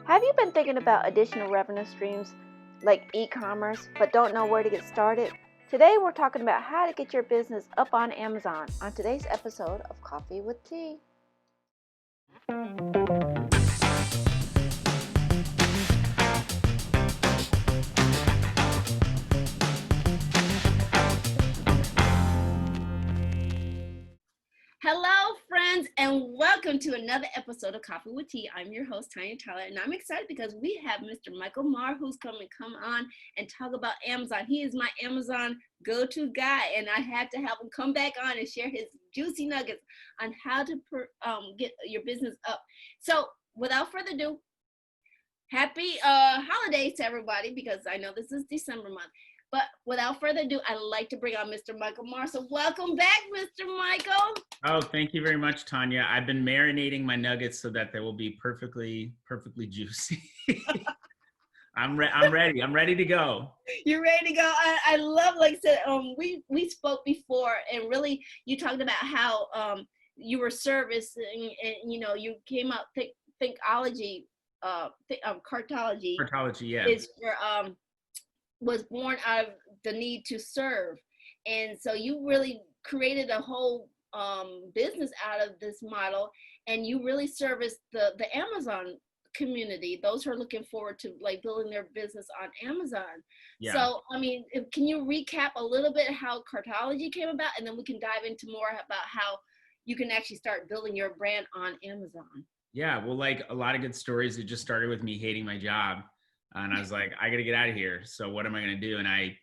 Have you been thinking about additional revenue streams like e-commerce but don't know where to get started? Today we're talking about how to get your business up on Amazon on today's episode of Coffee with Tea. Hello, friends, and welcome to another episode of Coffee with Tea. I'm your host, Tanya Tyler, and I'm excited because we have Mr. Michael Marr, who's come on and talk about Amazon. He is my Amazon go-to guy, and I had to have him come back on and share his juicy nuggets on how to get your business up. So, without further ado, happy holidays to everybody, because I know this is December month. But without further ado, I'd like to bring on Mr. Michael Marr. So welcome back, Mr. Michael. Oh, thank you very much, Tanya. I've been marinating my nuggets so that they will be perfectly juicy. I'm ready. I'm ready to go. You're ready to go. I love, like I said, we spoke before, and really you talked about how you were servicing, and you came up thinkology, cartology. Cartology, yeah. Is for was born out of the need to serve, and so you really created a whole business out of this model, and you really service the Amazon community, those who are looking forward to like building their business on Amazon. Yeah. So I mean, can you recap a little bit how cartology came about, and then we can dive into more about how you can actually start building your brand on Amazon? Yeah, well, like a lot of good stories, it just started with me hating my job. And I was like, I got to get out of here. So what am I going to do? And I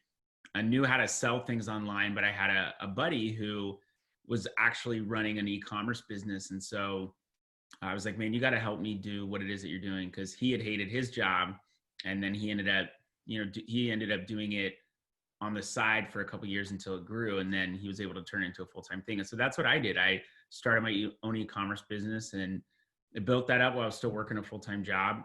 knew how to sell things online, but I had a buddy who was actually running an e-commerce business. And so I was like, man, you got to help me do what it is that you're doing. Cause he had hated his job. And then he ended up doing it on the side for a couple of years until it grew. And then he was able to turn it into a full-time thing. And so that's what I did. I started my own e-commerce business, and I built that up while I was still working a full-time job.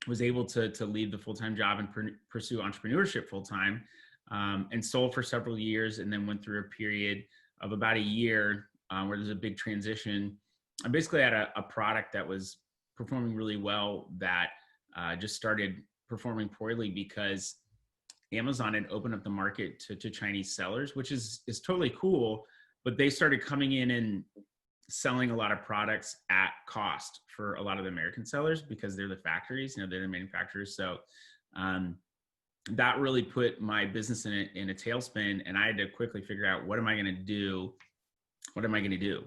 Was able to leave the full-time job and pursue entrepreneurship full-time, and sold for several years, and then went through a period of about a year where there's a big transition. I basically had a product that was performing really well that just started performing poorly because Amazon had opened up the market to Chinese sellers, which is totally cool, but they started coming in and selling a lot of products at cost for a lot of the American sellers because they're the factories, they're the manufacturers. So that really put my business in a tailspin, and I had to quickly figure out what am I going to do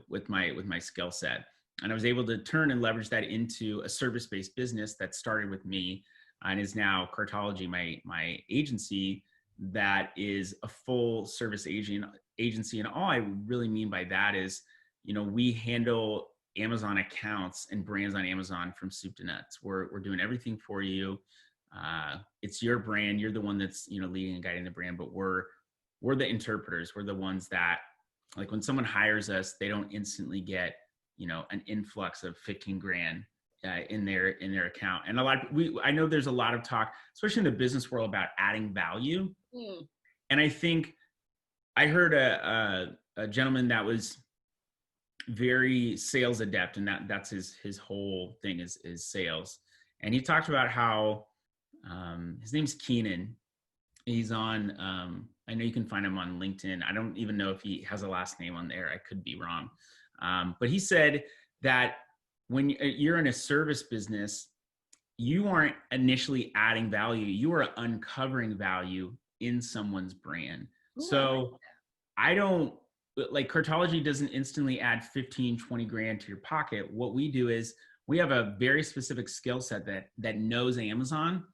with my skill set. And I was able to turn and leverage that into a service-based business that started with me and is now Cartology, my agency that is a full service agency. And all I really mean by that is, we handle Amazon accounts and brands on Amazon from soup to nuts. We're doing everything for you. It's your brand. You're the one that's, leading and guiding the brand, but we're the interpreters. We're the ones that, like, when someone hires us, they don't instantly get, an influx of 15 grand in their account. And I know there's a lot of talk, especially in the business world, about adding value. And I think I heard a gentleman that was very sales adept, and that's his whole thing is sales. And he talked about how his name's Keenan. He's on I know you can find him on LinkedIn. I don't even know if he has a last name on there. I could be wrong. But he said that when you're in a service business, you aren't initially adding value, you are uncovering value in someone's brand. Ooh, so I don't, like, Cartology doesn't instantly add 15, 20 grand to your pocket. What we do is we have a very specific skill set that knows Amazon,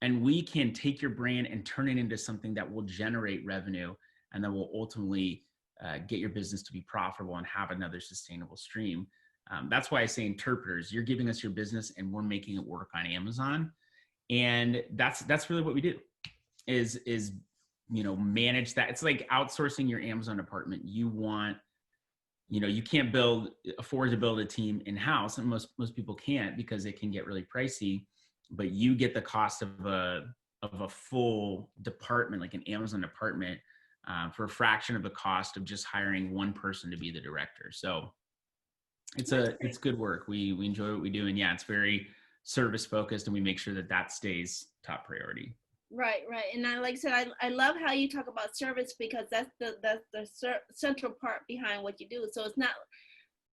and we can take your brand and turn it into something that will generate revenue and that will ultimately get your business to be profitable and have another sustainable stream. That's why I say interpreters. You're giving us your business and we're making it work on Amazon. And that's really what we do is manage that. It's like outsourcing your Amazon department. You can't afford to build a team in-house, and most people can't because it can get really pricey, but you get the cost of a full department, like an Amazon department, for a fraction of the cost of just hiring one person to be the director. So it's good work. We enjoy what we do. And yeah, it's very service focused, and we make sure that that stays top priority. Right, right. And like I said, I love how you talk about service, because that's the central part behind what you do. So it's not,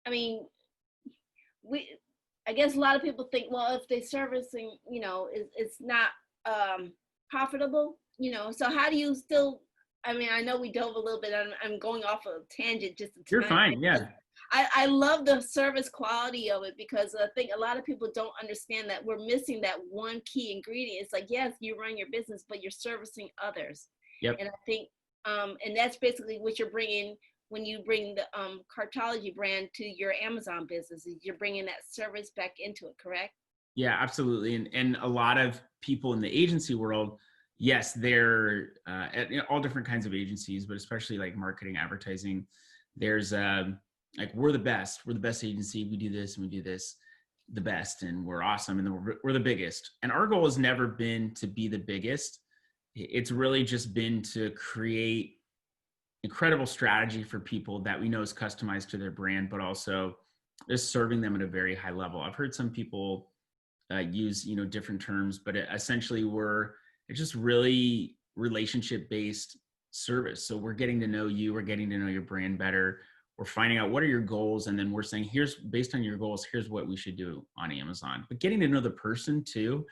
I mean, I guess a lot of people think, well, if they're servicing, it's not profitable, so how do you still, I mean, I know we dove a little bit, I'm going off a tangent just You're fine, yeah. I love the service quality of it, because I think a lot of people don't understand that we're missing that one key ingredient. It's like, yes, you run your business, but you're servicing others. Yep. And I think, and that's basically what you're bringing when you bring the Cartology brand to your Amazon business, is you're bringing that service back into it, correct? Yeah, absolutely. And a lot of people in the agency world, yes, they're at all different kinds of agencies, but especially like marketing, advertising, there's like, we're the best agency. We do this and we do this the best, and we're awesome. And we're the biggest. And our goal has never been to be the biggest. It's really just been to create incredible strategy for people that we know is customized to their brand, but also just serving them at a very high level. I've heard some people use, different terms, but essentially it's just really relationship-based service. So we're getting to know you, we're getting to know your brand better. We're finding out what are your goals, and then we're saying, based on your goals, here's what we should do on Amazon. But getting to know the person too,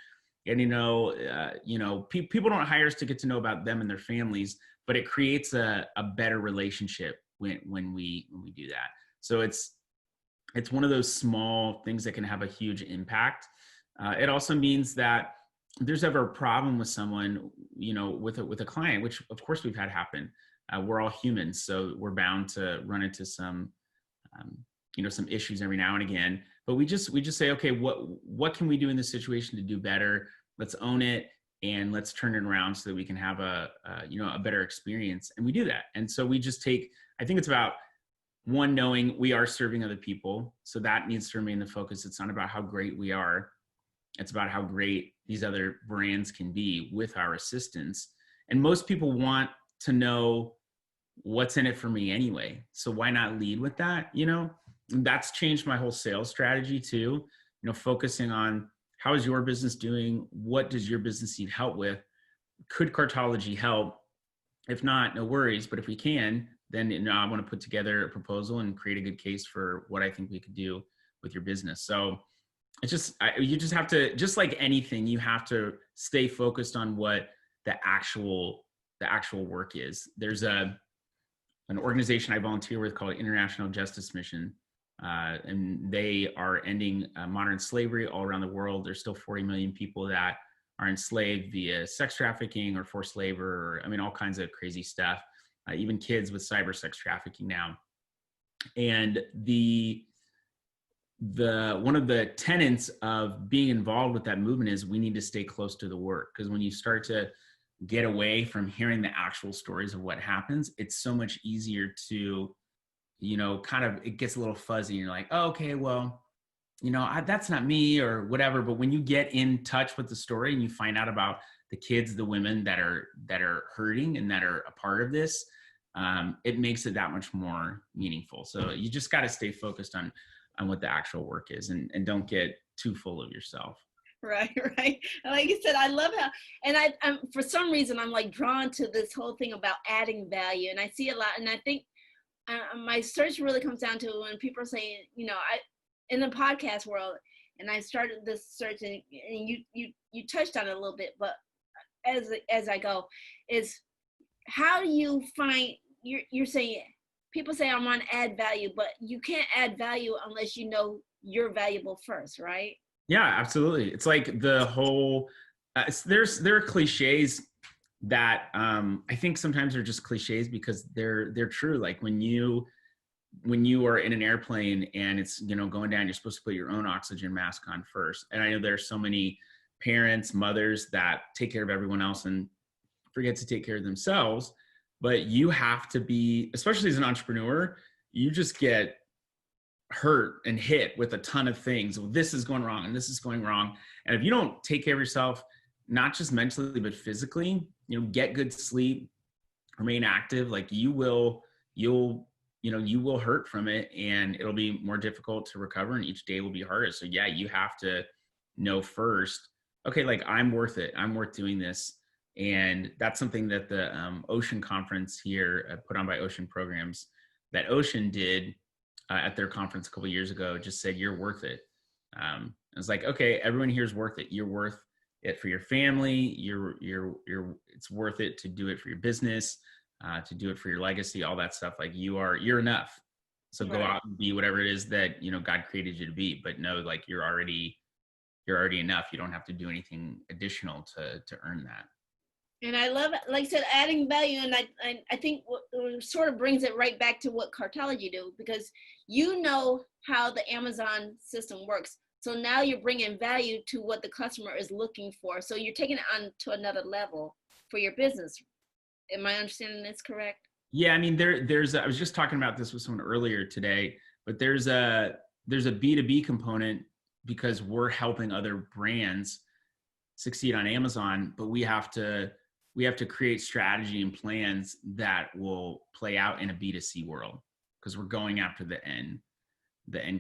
getting to know, people don't hire us to get to know about them and their families, but it creates a better relationship when we do that. So it's one of those small things that can have a huge impact. It also means that if there's ever a problem with someone, with a client, which of course we've had happen. We're all humans, so we're bound to run into some issues every now and again. But we just say, okay, what can we do in this situation to do better? Let's own it, and let's turn it around so that we can have a better experience. And we do that. And so we just I think it's about, one, knowing we are serving other people. So that needs to remain the focus. It's not about how great we are. It's about how great these other brands can be with our assistance. And most people want to know what's in it for me anyway. So why not lead with that? And that's changed my whole sales strategy too. Focusing on, how is your business doing? What does your business need help with? Could Cartology help? If not, no worries. But if we can, then I want to put together a proposal and create a good case for what I think we could do with your business. So it's you just have to, just like anything, you have to stay focused on what the actual work is. There's an organization I volunteer with called International Justice Mission. And they are ending modern slavery all around the world. There's still 40 million people that are enslaved via sex trafficking or forced labor, or all kinds of crazy stuff. Even kids with cyber sex trafficking now. And one of the tenets of being involved with that movement is we need to stay close to the work, because when you start to get away from hearing the actual stories of what happens, it's so much easier to it gets a little fuzzy, and you're like, oh, okay, well, that's not me or whatever. But when you get in touch with the story and you find out about the kids, the women that are hurting and that are a part of this, it makes it that much more meaningful. So you just got to stay focused on what the actual work is, and don't get too full of yourself. Right. Like you said, I love how, and I'm for some reason, I'm like drawn to this whole thing about adding value. And I see a lot, and I think my search really comes down to when people are saying, in the podcast world, and I started this search, and you touched on it a little bit, but as I go, is how do you find, you're saying, people say I want to add value, but you can't add value unless you know you're valuable first, right? Yeah, absolutely. It's like the whole, there are cliches that I think sometimes are just cliches because they're true. Like when you are in an airplane and it's, going down, you're supposed to put your own oxygen mask on first. And I know there's so many parents, mothers that take care of everyone else and forget to take care of themselves. But you have to be, especially as an entrepreneur, you just get hurt and hit with a ton of things. Well, this is going wrong and this is going wrong. And if you don't take care of yourself, not just mentally, but physically, get good sleep, remain active, like you'll hurt from it, and it'll be more difficult to recover, and each day will be harder. So yeah, you have to know first, okay, like I'm worth it. I'm worth doing this. And that's something that the Ocean conference here put on by Ocean Programs that Ocean did at their conference a couple of years ago, just said, you're worth it. It's like, okay, everyone here is worth it. You're worth it for your family. It's worth it to do it for your business, to do it for your legacy, all that stuff. Like you're enough. So go out and be whatever it is that, God created you to be, but know like you're already enough. You don't have to do anything additional to earn that. And I love it, like I said, adding value. And I think what sort of brings it right back to what Cartology do, because you know how the Amazon system works. So now you're bringing value to what the customer is looking for. So you're taking it on to another level for your business. Am I understanding this correct? Yeah, I mean, I was just talking about this with someone earlier today, but there's a B2B component because we're helping other brands succeed on Amazon, but we have to create strategy and plans that will play out in a B2C world because we're going after the end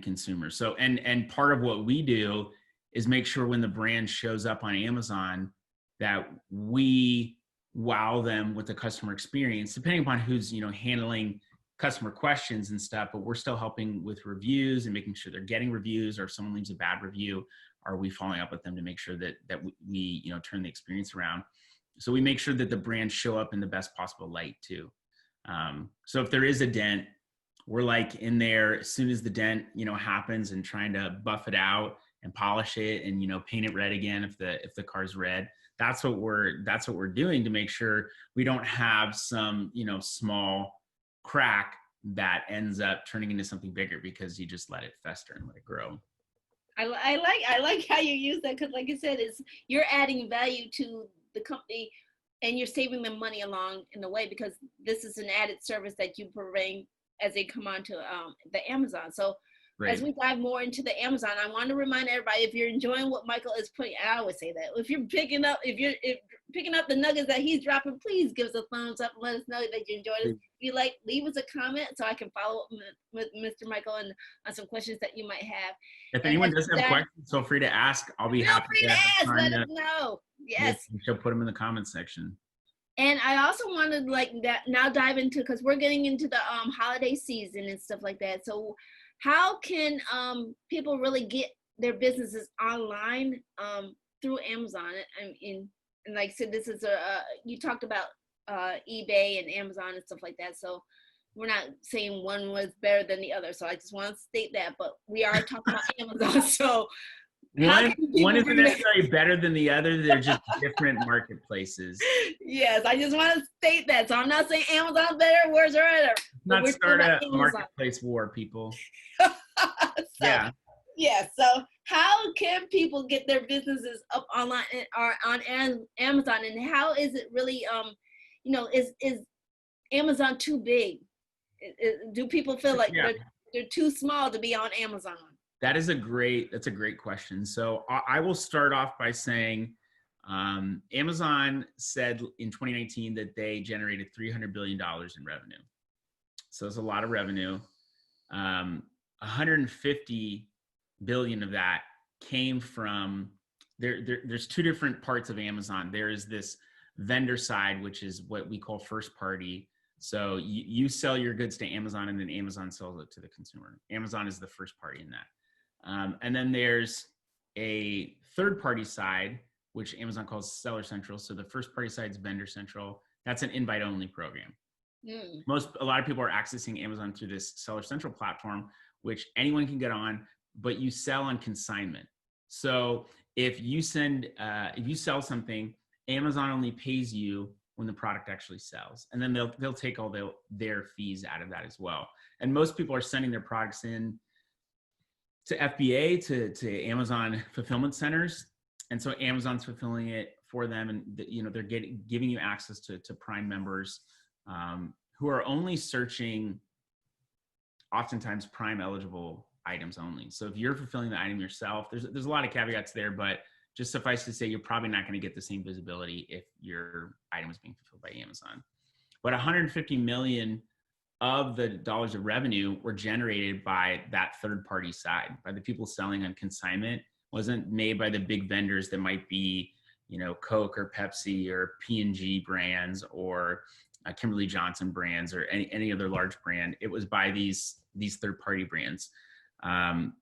consumer. So, and part of what we do is make sure when the brand shows up on Amazon that we wow them with the customer experience, depending upon who's, handling customer questions and stuff, but we're still helping with reviews and making sure they're getting reviews, or if someone leaves a bad review, are we following up with them to make sure that we turn the experience around. So we make sure that the brands show up in the best possible light too. So if there is a dent, we're like in there as soon as the dent, happens, and trying to buff it out and polish it and, paint it red again if the car's red. That's what we're doing to make sure we don't have some, small crack that ends up turning into something bigger because you just let it fester and let it grow. I like how you use that, because like I said, you're adding value to the company and you're saving them money along in the way, because this is an added service that you bring as they come onto the Amazon. So right. As we dive more into the Amazon, I want to remind everybody, if you're enjoying what Michael is putting, I always say that, if you're picking up the nuggets that he's dropping, please give us a thumbs up and let us know that you enjoyed it. If you like, leave us a comment so I can follow up with Mr. Michael and on some questions that you might have. If anyone does have questions, feel free to ask. I'll be happy to ask. Let us know. Yes. She'll put them in the comment section. And I also wanted now dive into, because we're getting into the holiday season and stuff like that. So how can people really get their businesses online through Amazon? And like I said, this is you talked about eBay and Amazon and stuff like that. So we're not saying one was better than the other. So I just want to state that, but we are talking about Amazon. So one isn't necessarily better than the other. They're just different marketplaces. Yes, I just want to state that. So I'm not saying Amazon's better, worse, or better. Not start a marketplace war, people. Yeah. Yeah. So how can people get their businesses up online or on Amazon, and how is it really, is Amazon too big? Do people feel like they're too small to be on Amazon? That's a great question. So I will start off by saying Amazon said in 2019 that they generated $300 billion in revenue. So it's a lot of revenue. 150 billion of that came from there's two different parts of Amazon. There is this vendor side, which is what we call first party. So you sell your goods to Amazon and then Amazon sells it to the consumer. Amazon is the first party in that. And then there's a third party side, which Amazon calls Seller Central. So the first party side is Vendor Central. That's an invite only program. A lot of people are accessing Amazon through this Seller Central platform, which anyone can get on, but you sell on consignment. So if you sell something, Amazon only pays you when the product actually sells, and then they'll take all their fees out of that as well. And most people are sending their products in to FBA, to Amazon fulfillment centers. And so Amazon's fulfilling it for them. And they're giving you access to Prime members who are only searching oftentimes Prime eligible items only. So if you're fulfilling the item yourself, there's a lot of caveats there, but just suffice to say, you're probably not going to get the same visibility if your item is being fulfilled by Amazon. But 150 million of the dollars of revenue were generated by that third party side, by the people selling on consignment, wasn't made by the big vendors that might be, Coke or Pepsi or P&G brands or Kimberly Johnson brands or any other large brand. It was by these third-party brands. When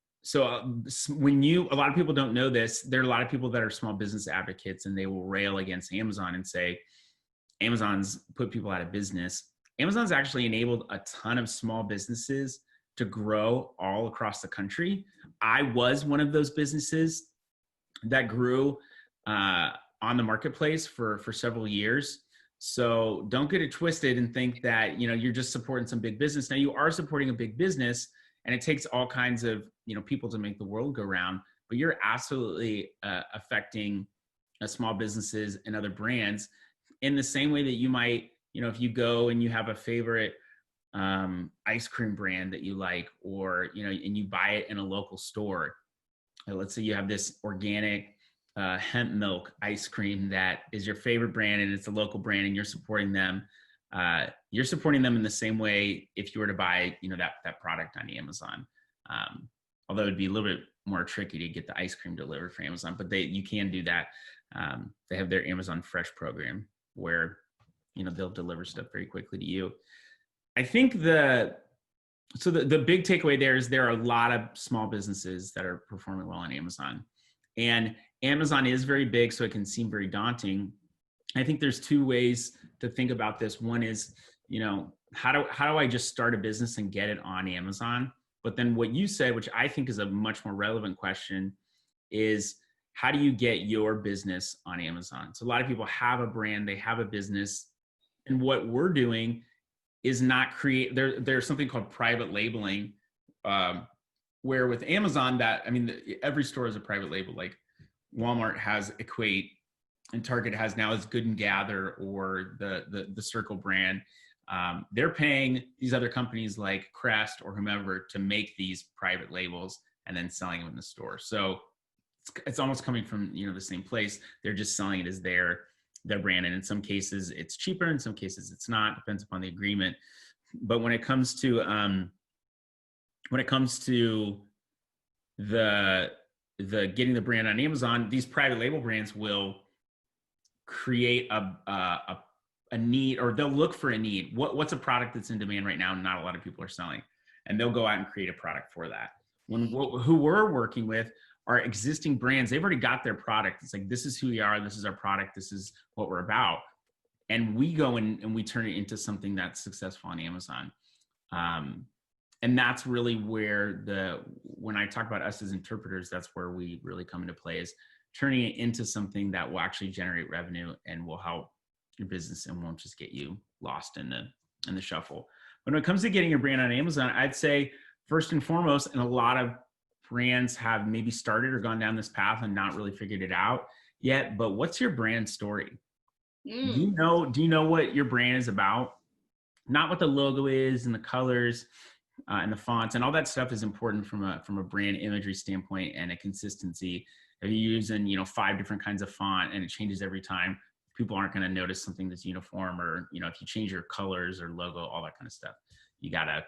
a lot of people don't know this, there are a lot of people that are small business advocates, and they will rail against Amazon and say, Amazon's put people out of business. Amazon's actually enabled a ton of small businesses to grow all across the country. I was one of those businesses that grew on the marketplace for several years. So don't get it twisted and think that, you're just supporting some big business. Now, you are supporting a big business, and it takes all kinds of, people to make the world go round, but you're absolutely affecting small businesses and other brands in the same way that you might, if you go and you have a favorite ice cream brand that you like, or, and you buy it in a local store. Let's say you have this organic hemp milk ice cream that is your favorite brand, and it's a local brand, and you're supporting them. You're supporting them in the same way if you were to buy, that product on Amazon. Although it'd be a little bit more tricky to get the ice cream delivered for Amazon, but you can do that. They have their Amazon Fresh program where, they'll deliver stuff very quickly to you. I think the big takeaway there is there are a lot of small businesses that are performing well on Amazon, and Amazon is very big, so it can seem very daunting. I think there's two ways to think about this. One is, how do I just start a business and get it on Amazon? But then what you said, which I think is a much more relevant question, is how do you get your business on Amazon? So a lot of people have a brand, they have a business, and what we're doing is not there's something called private labeling, where with Amazon every store is a private label. Like Walmart has Equate, and Target has now is Good and Gather, or the Circle brand. They're paying these other companies like Crest or whomever to make these private labels and then selling them in the store. So it's almost coming from, the same place. They're just selling it as their brand. And in some cases it's cheaper, in some cases it's not, depends upon the agreement. But when it comes to the getting the brand on Amazon, these private label brands will create a need, or they'll look for a need. What's a product that's in demand right now and not a lot of people are selling, and they'll go out and create a product for that. Who we're working with are existing brands. They've already got their product. It's like, this is who we are, this is our product, this is what we're about, and we go and we turn it into something that's successful on Amazon. And that's really where when I talk about us as interpreters, that's where we really come into play, is turning it into something that will actually generate revenue and will help your business and won't just get you lost in the shuffle. When it comes to getting your brand on Amazon, I'd say first and foremost, and a lot of brands have maybe started or gone down this path and not really figured it out yet, but what's your brand story? Do you know what your brand is about? Not what the logo is and the colors and the fonts and all that stuff is important from a brand imagery standpoint and a consistency. If you're using 5 different kinds of font and it changes every time, people aren't going to notice something that's uniform, or if you change your colors or logo, all that kind of stuff. You gotta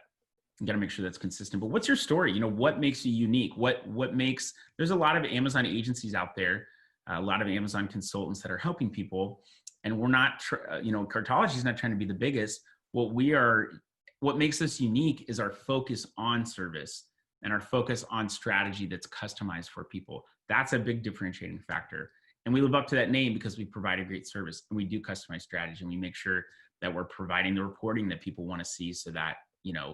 make sure that's consistent. But what's your story? What makes you unique? There's a lot of Amazon agencies out there, a lot of Amazon consultants that are helping people, and we're not, Cartology is not trying to be the biggest. What makes us unique is our focus on service and our focus on strategy that's customized for people. That's a big differentiating factor. And we live up to that name because we provide a great service, and we do customized strategy, and we make sure that we're providing the reporting that people want to see, so that,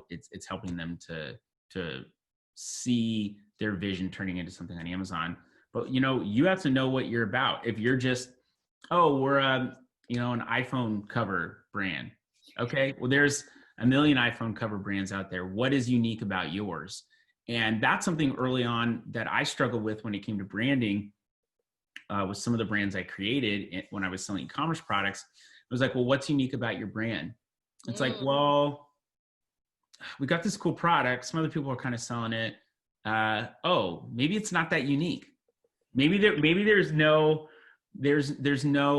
it's helping them to see their vision turning into something on Amazon. But, you have to know what you're about. If you're just, we're an iPhone cover brand. Okay. Well, there's a million iPhone cover brands out there. What is unique about yours? And that's something early on that I struggled with when it came to branding. With some of the brands I created when I was selling e-commerce products. It was like, well, what's unique about your brand? It's like, well, we got this cool product. Some other people are kind of selling it. Maybe it's not that unique. Maybe there's no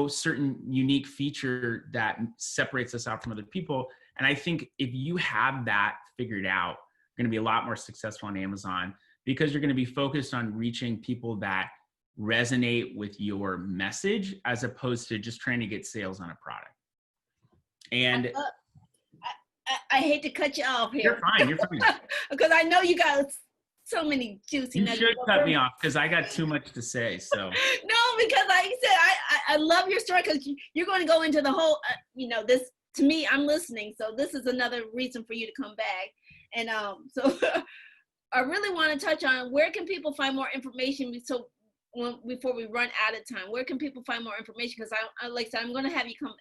certain unique feature that separates us out from other people. And I think if you have that figured out, you're going to be a lot more successful on Amazon, because you're going to be focused on reaching people that resonate with your message as opposed to just trying to get sales on a product. And I hate to cut you off here. You're fine. Because I know you got so many juicy nuggets. You should cut me off because I got too much to say. So no, because like I said, I love your story because you're going to go into the whole, this, to me, I'm listening. So this is another reason for you to come back. And so I really want to touch on where can people find more information. So before we run out of time, where can people find more information? Because I like I said, I'm going to have you come.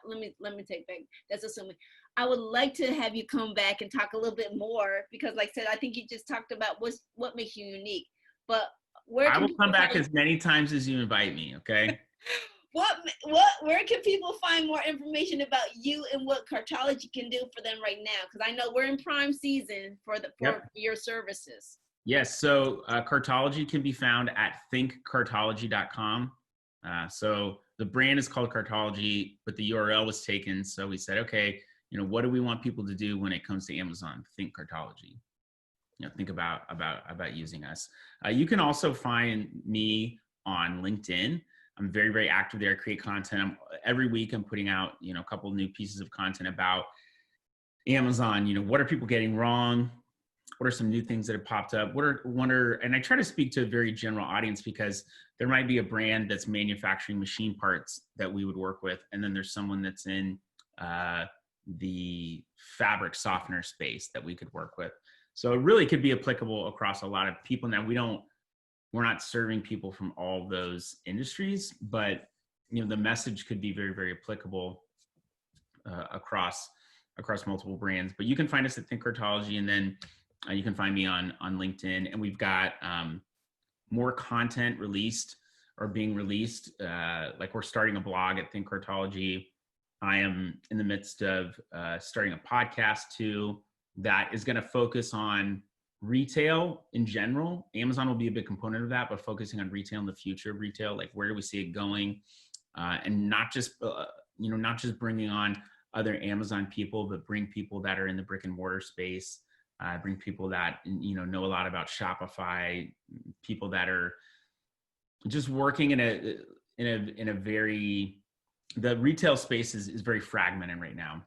Let me take back. That's assuming. I would like to have you come back and talk a little bit more because, like I said, I think you just talked about what makes you unique. But where can I will come back as many times as you invite me. Okay. Where can people find more information about you and what Cartology can do for them right now? Because I know we're in prime season for your services. Yes. So Cartology can be found at thinkcartology.com. So the brand is called Cartology, but the URL was taken. So we said, okay, what do we want people to do when it comes to Amazon? Think Cartology. Think about using us. You can also find me on LinkedIn. I'm very, very active there. I create content. Every week I'm putting out, a couple of new pieces of content about Amazon. What are people getting wrong? What are some new things that have popped up? And I try to speak to a very general audience because there might be a brand that's manufacturing machine parts that we would work with. And then there's someone that's in the fabric softener space that we could work with. So it really could be applicable across a lot of people. Now we're not serving people from all those industries, but the message could be very, very applicable across multiple brands. But you can find us at Think Cartology, and then you can find me on LinkedIn. And we've got more content released or being released. Like we're starting a blog at Think Cartology. I am in the midst of starting a podcast too that is going to focus on retail in general. Amazon will be a big component of that, but focusing on retail and the future of retail, like where do we see it going, and not just bringing on other Amazon people, but bring people that are in the brick and mortar space, bring people that know a lot about Shopify, people that are just working in a very, the retail space is very fragmented right now.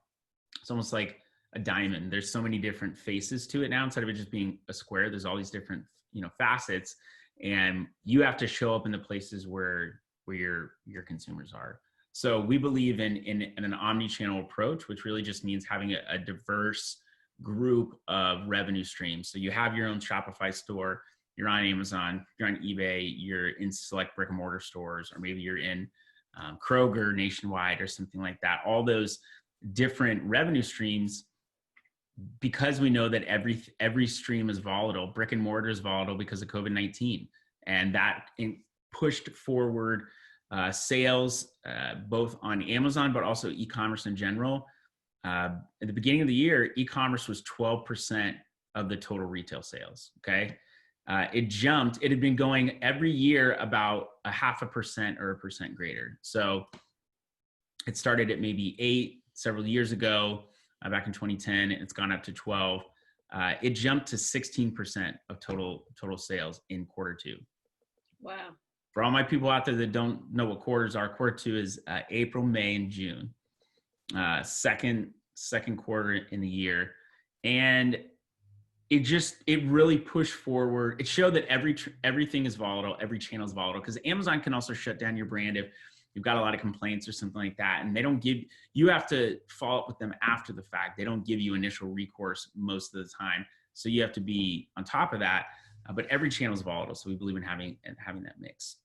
It's almost like a diamond. There's so many different faces to it now. Instead of it just being a square, there's all these different, facets, and you have to show up in the places where your consumers are. So we believe in an omni-channel approach, which really just means having a diverse group of revenue streams. So you have your own Shopify store, you're on Amazon, you're on eBay, you're in select brick and mortar stores, or maybe you're in Kroger nationwide or something like that. All those different revenue streams, because we know that every stream is volatile. Brick and mortar is volatile because of COVID-19, and that pushed forward sales both on Amazon, but also e-commerce in general. At the beginning of the year, e-commerce was 12% of the total retail sales. Okay. It jumped. It had been going every year about 0.5% or 1% greater. So it started at maybe 8 several years ago, back in 2010. It's gone up to 12. It jumped to 16% of total sales in Q2. Wow. For all my people out there that don't know what quarters are, Q2 is April, May, and June. Second quarter in the year. And it really pushed forward. It showed that everything is volatile, every channel is volatile, because Amazon can also shut down your brand if you've got a lot of complaints or something like that. And you have to follow up with them after the fact. They don't give you initial recourse most of the time. So you have to be on top of that. But every channel is volatile. So we believe in having that mix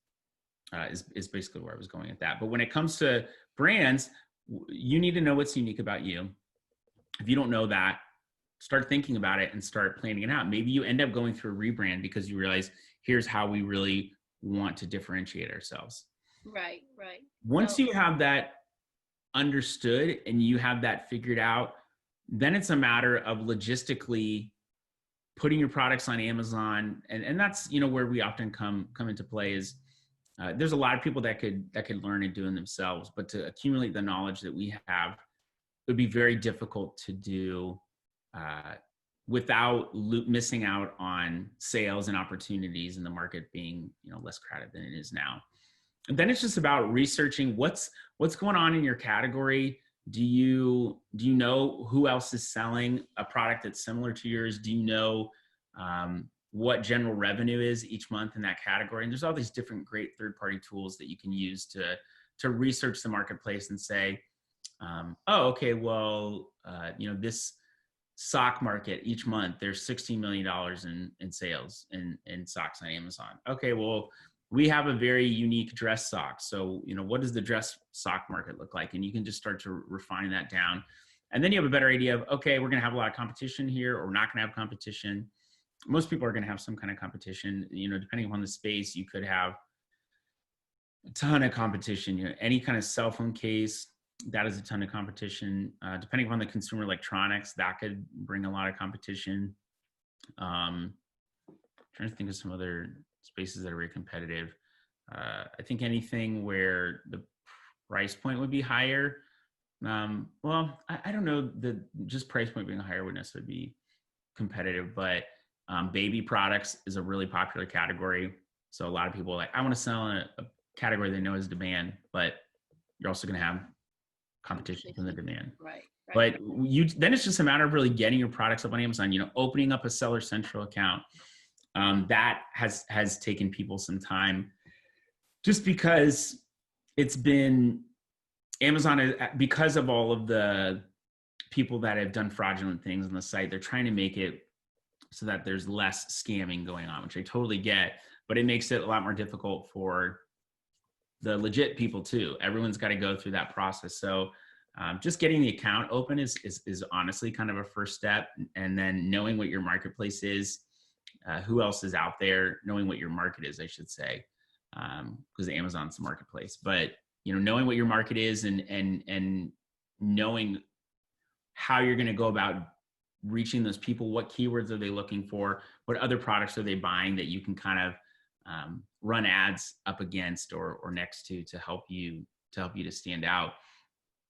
is basically where I was going at that. But when it comes to brands, you need to know what's unique about you. If you don't know that, start thinking about it and start planning it out. Maybe you end up going through a rebrand because you realize here's how we really want to differentiate ourselves. Right. Once you have that understood and you have that figured out, then it's a matter of logistically putting your products on Amazon. And that's, where we often come into play is there's a lot of people that could learn and do it themselves, but to accumulate the knowledge that we have, it would be very difficult to do without missing out on sales and opportunities in the market being, less crowded than it is now. And then it's just about researching what's going on in your category. Do you know who else is selling a product that's similar to yours? Do you know what general revenue is each month in that category? And there's all these different great third-party tools that you can use to research the marketplace and say, oh, okay, well, this sock market each month, there's $16 million in sales in socks on Amazon. Okay, well, we have a very unique dress sock. So, what does the dress sock market look like? And you can just start to refine that down. And then you have a better idea of, okay, we're going to have a lot of competition here, or we're not going to have competition. Most people are going to have some kind of competition, depending upon the space. You could have a ton of competition, any kind of cell phone case, that is a ton of competition. Depending upon the consumer electronics, that could bring a lot of competition. Trying to think of some other spaces that are very competitive. I think anything where the price point would be higher. Well, I don't know that just price point being higher would necessarily be competitive, but baby products is a really popular category. So a lot of people are like, I want to sell in a category they know is demand, but you're also going to have competition from the demand. Right. But then it's just a matter of really getting your products up on Amazon, opening up a Seller Central account. That has taken people some time, just because it's been Amazon, because of all of the people that have done fraudulent things on the site. They're trying to make it so that there's less scamming going on, which I totally get, but it makes it a lot more difficult for the legit people too. Everyone's got to go through that process. So just getting the account open is honestly kind of a first step. And then knowing what your marketplace is, who else is out there, knowing what your market is, I should say, because Amazon's the marketplace. But knowing what your market is and knowing how you're going to go about reaching those people, what keywords are they looking for, what other products are they buying that you can kind of run ads up against or next to help you to stand out.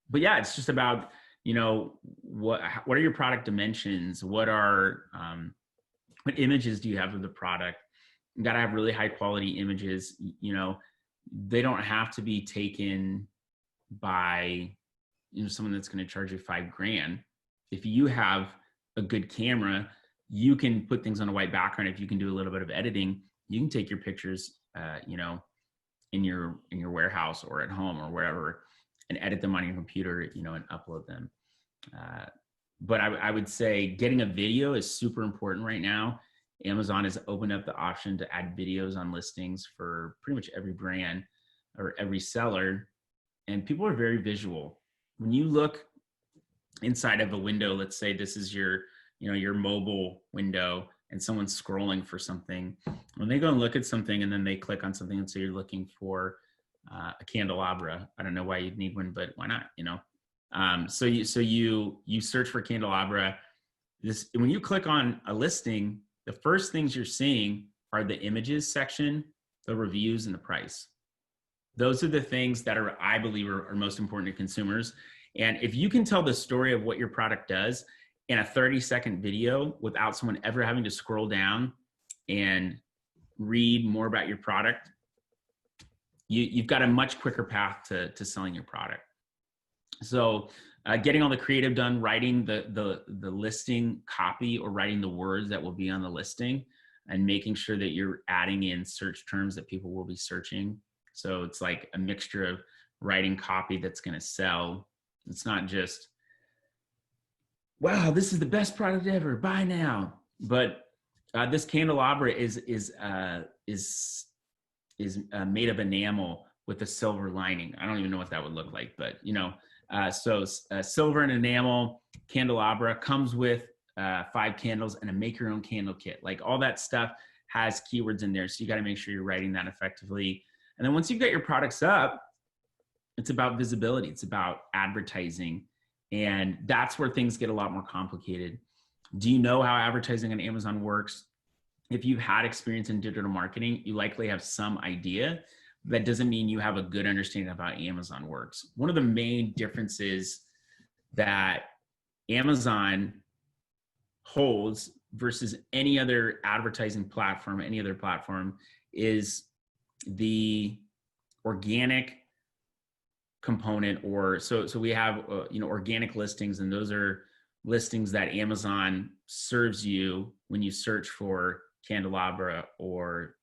But yeah, it's just about, what are your product dimensions? What images do you have of the product? You got to have really high quality images. They don't have to be taken by, someone that's going to charge you $5,000. If you have a good camera, you can put things on a white background. If you can do a little bit of editing, you can take your pictures, in your warehouse or at home or wherever, and edit them on your computer, and upload them. But I would say getting a video is super important right now. Amazon has opened up the option to add videos on listings for pretty much every brand or every seller, and people are very visual. When you look inside of a window, let's say this is your mobile window, and someone's scrolling for something, when they go and look at something and then they click on something and say you're looking for a candelabra. I don't know why you'd need one, but why not? So you search for candelabra. When you click on a listing, the first things you're seeing are the images section, the reviews, and the price. Those are the things that I believe are most important to consumers. And if you can tell the story of what your product does in a 30-second video without someone ever having to scroll down and read more about your product, you've got a much quicker path to selling your product. So getting all the creative done, writing the listing copy or writing the words that will be on the listing, and making sure that you're adding in search terms that people will be searching. So it's like a mixture of writing copy that's going to sell. It's not just, wow, this is the best product ever, buy now. But this candelabra is made of enamel with a silver lining. I don't even know what that would look like, but so silver and enamel candelabra comes with 5 candles and a make your own candle kit. Like all that stuff has keywords in there. So you got to make sure you're writing that effectively. And then once you've got your products up, it's about visibility. It's about advertising. And that's where things get a lot more complicated. Do you know how advertising on Amazon works? If you've had experience in digital marketing, you likely have some idea. That doesn't mean you have a good understanding of how Amazon works. One of the main differences that Amazon holds versus any other advertising platform, any other platform, is the organic component. Or so we have organic listings, and those are listings that Amazon serves you when you search for candelabra or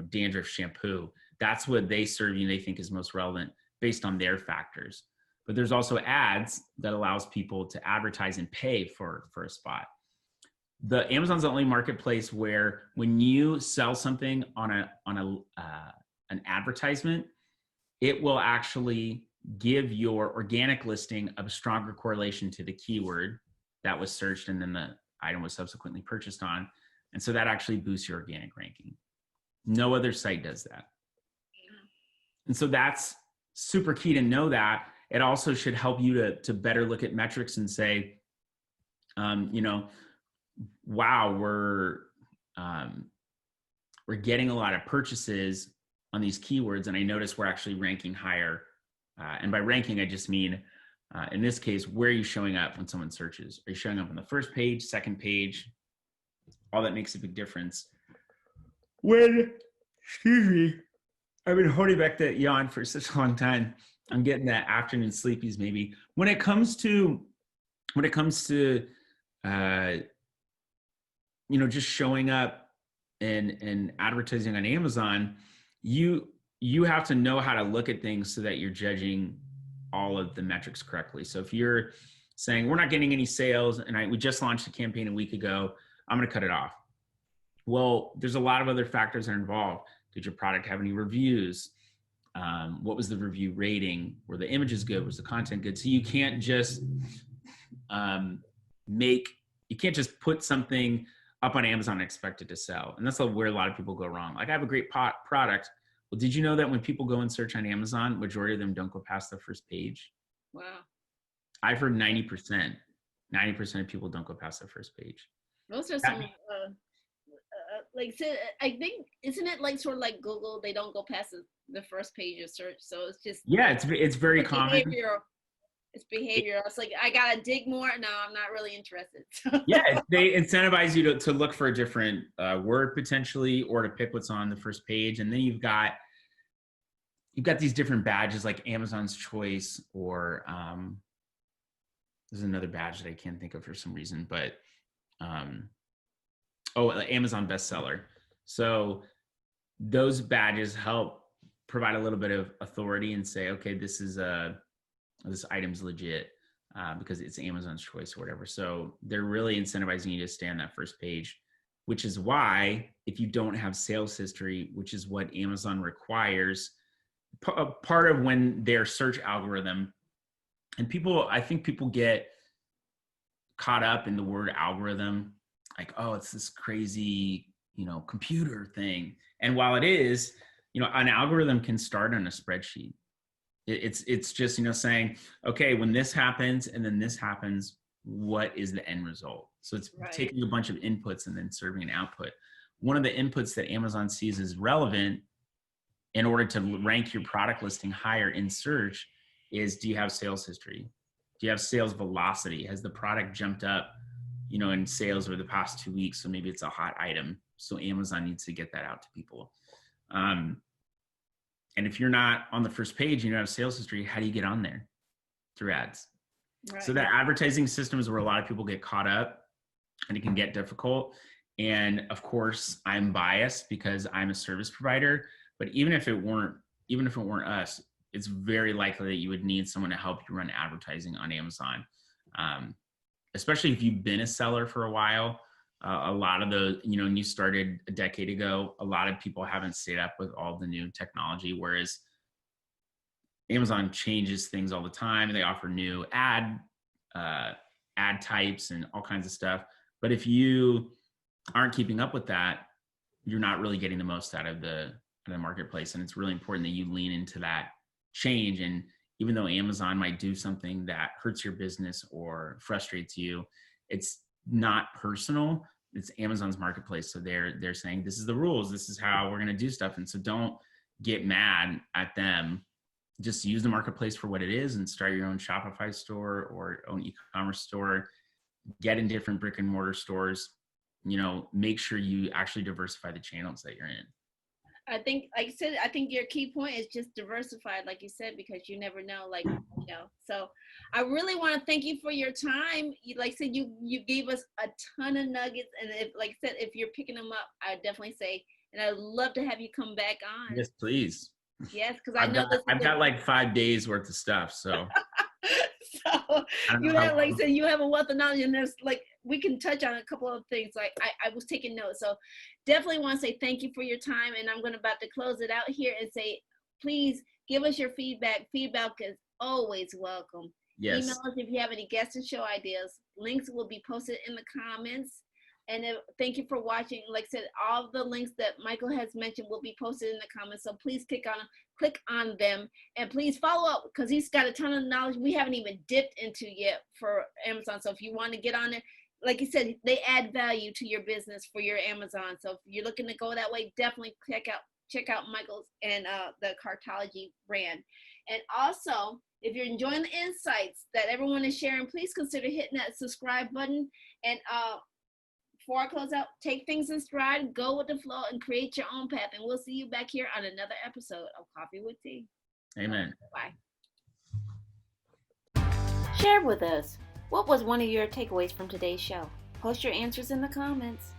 dandruff shampoo. That's what they serve you and they think is most relevant based on their factors. But there's also ads that allows people to advertise and pay for a spot. The Amazon's the only marketplace where when you sell something on an advertisement, it will actually give your organic listing a stronger correlation to the keyword that was searched and then the item was subsequently purchased on. And so that actually boosts your organic ranking. No other site does that. And so that's super key to know that. It also should help you to better look at metrics and say, wow, we're getting a lot of purchases on these keywords, and I notice we're actually ranking higher. And by ranking, I just mean, in this case, where are you showing up when someone searches? Are you showing up on the first page, second page? All that makes a big difference. Excuse me, I've been holding back that yawn for such a long time. I'm getting that afternoon sleepies maybe. When it comes to just showing up and advertising on Amazon, you have to know how to look at things so that you're judging all of the metrics correctly. So if you're saying we're not getting any sales and we just launched a campaign a week ago, I'm going to cut it off. Well, there's a lot of other factors that are involved. Did your product have any reviews? What was the review rating? Were the images good? Was the content good? So you can't just put something up on Amazon and expect it to sell. And that's where a lot of people go wrong. Like, I have a great product. Well, did you know that when people go and search on Amazon, majority of them don't go past the first page? Wow. I've heard 90% of people don't go past the first page. Those are some, I think, isn't it like sort of like Google? They don't go past the first page of search. So it's just. Yeah, it's very common. It's behavior. It's like, I got to dig more. No, I'm not really interested. Yeah, they incentivize you to look for a different word potentially, or to pick what's on the first page. And then you've got these different badges like Amazon's Choice, or there's another badge that I can't think of for some reason, but Amazon bestseller. So those badges help provide a little bit of authority and say, okay, this item's legit because it's Amazon's Choice or whatever. So they're really incentivizing you to stay on that first page, which is why if you don't have sales history, which is what Amazon requires, part of when their search algorithm, and I think people get caught up in the word algorithm, like, oh, it's this crazy, computer thing. And while it is, an algorithm can start on a spreadsheet. It's just, saying, okay, when this happens and then this happens, what is the end result? So it's taking a bunch of inputs and then serving an output. One of the inputs that Amazon sees as relevant in order to rank your product listing higher in search is, do you have sales history? Do you have sales velocity? Has the product jumped up, in sales over the past 2 weeks? So maybe it's a hot item. So Amazon needs to get that out to people. And if you're not on the first page and you don't have sales history, how do you get on there? Through ads. Right. So that advertising system is where a lot of people get caught up, and it can get difficult. And of course, I'm biased because I'm a service provider, but even if it weren't us, it's very likely that you would need someone to help you run advertising on Amazon. Especially if you've been a seller for a while. A lot of when you started a decade ago, a lot of people haven't stayed up with all the new technology, whereas Amazon changes things all the time. They offer new ad types and all kinds of stuff. But if you aren't keeping up with that, you're not really getting the most out of the marketplace. And it's really important that you lean into that change. And even though Amazon might do something that hurts your business or frustrates you, it's not personal. It's Amazon's marketplace. So they're saying, this is the rules. This is how we're going to do stuff. And so don't get mad at them. Just use the marketplace for what it is and start your own Shopify store or own e-commerce store. get in different brick and mortar stores, make sure you actually diversify the channels that you're in. I think, like I said, I think your key point is just diversified, like you said, because you never know, so I really want to thank you for your time. Like I said, you gave us a ton of nuggets, and like I said, if you're picking them up, I definitely say, and I'd love to have you come back on. Yes, please. Yes, because I've got like 5 days worth of stuff, so. So you have, like I said, you have a wealth of knowledge, and there's like, we can touch on a couple of things. Like I was taking notes, so definitely want to say thank you for your time, and I'm about to close it out here and say, please give us your feedback. Feedback is always welcome. Yes. Email us if you have any guest and show ideas. Links will be posted in the comments. And thank you for watching. Like I said, all the links that Michael has mentioned will be posted in the comments. So please click on them, and please follow up, because he's got a ton of knowledge we haven't even dipped into yet for Amazon. So if you want to get on there, like you said, they add value to your business for your Amazon. So if you're looking to go that way, definitely check out Michael's and the Cartology brand. And also, if you're enjoying the insights that everyone is sharing, please consider hitting that subscribe button. And before I close out, take things in stride, go with the flow, and create your own path. And we'll see you back here on another episode of Coffee with Tea. Amen. Bye. Share with us, what was one of your takeaways from today's show? Post your answers in the comments.